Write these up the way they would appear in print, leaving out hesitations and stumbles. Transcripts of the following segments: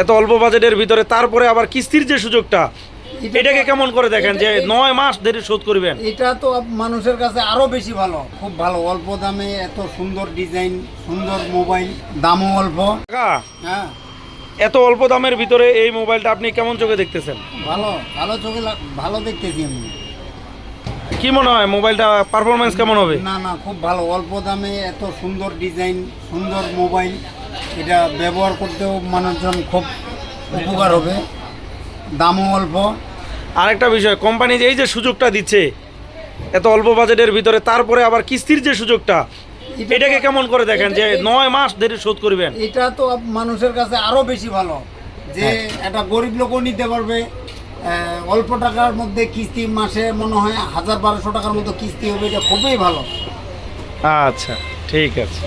এত অল্প বাজেটের ভিতরে তারপরে আবার কিস্তির যে সুযোগটা, এটাকে কেমন করে দেখেন যে 9 মাস ধরে শোধ করবেন? এটা তো মানুষের কাছে আরো বেশি ভালো, খুব ভালো। অল্প দামে এত সুন্দর ডিজাইন, সুন্দর মোবাইল, দামও অল্প। কাকা, হ্যাঁ, এত অল্প দামের ভিতরে এই মোবাইলটা আপনি কেমন চোখে দেখতেছেন? ভালো ভালো চোখে ভালো দেখতেছি আমি। কি মনে হয় মোবাইলটা পারফরমেন্স কেমন হবে? না না, খুব ভালো। অল্প দামে এত সুন্দর ডিজাইন, সুন্দর মোবাইল, এটা ব্যবহার করতেও মানুষজন খুব উপকার হবে, দামও অল্প। আরেকটা বিষয়, কোম্পানি যে এই যে সুযোগটা দিচ্ছে এত অল্প বাজেটের ভিতরে তারপরে আবার কিস্তির যে সুযোগটা, এটাকে কেমন করে দেখেন যে 9 মাস ধরে শোধ করবেন? এটা তো মানুষের কাছে আরো বেশি ভালো, যে একটা গরিব লোকও নিতে পারবে। অল্প টাকার মধ্যে কিস্তি, মাসে মনে হয় 1000-1200 টাকার মতো কিস্তি হবে, এটা খুবই ভালো। আচ্ছা, ঠিক আছে।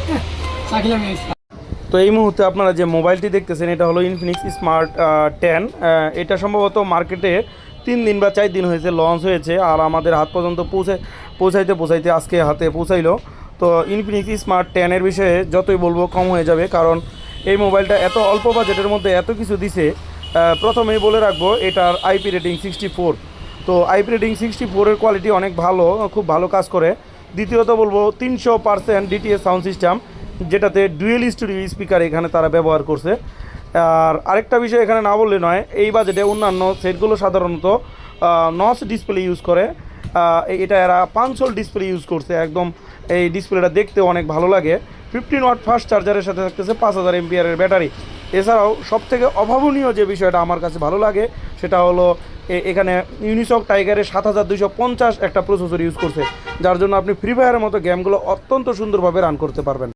তো এই মুহূর্তে আপনারা যে মোবাইলটি দেখতেছেন এটা হলো ইনফিনিক্স স্মার্ট 10। এটা সম্ভবত মার্কেটে 3 দিন বা 4 দিন হয়েছে লঞ্চ হয়েছে, আর আমাদের হাত পর্যন্ত পৌঁছাইতে আজকে হাতে পৌঁছাইলো। তো ইনফিনিক্স স্মার্ট 10-এর বিষয়ে যতই বলবো কম হয়ে যাবে, কারণ এই মোবাইলটা এত অল্প বাজেটের মধ্যে এত কিছু দিছে। প্রথমেই বলে রাখবো এটার আইপি রেটিং 64। তো আইপি রেটিং 64-এর কোয়ালিটি অনেক ভালো, খুব ভালো কাজ করে। দ্বিতীয়ত বলবো 300% ডিটিএস সাউন্ড সিস্টেম, যেটাতে ডুয়েল স্টুডিও স্পিকার এখানে তারা ব্যবহার করছে। আর আরেকটা বিষয় এখানে না বললে নয়, এই বাজেটে অন্যান্য সেটগুলো সাধারণত নচ ডিসপ্লে ইউজ করে, এটা এরা 5 হোল ডিসপ্লে ইউজ করছে। একদম এই ডিসপ্লেটা দেখতে অনেক ভালো লাগে। 15 ওয়াট ফাস্ট চার্জারের সাথে থাকতেছে 5000 এমপিআরের ব্যাটারি। এছাড়াও সবথেকে অভাবনীয় যে বিষয়টা আমার কাছে ভালো লাগে সেটা হলো এখানে ইউনিসক টাইগারের 7250 একটা প্রসেসর ইউজ করছে, যার জন্য আপনি ফ্রি ফায়ারের মতো গেমগুলো অত্যন্ত সুন্দরভাবে রান করতে পারবেন।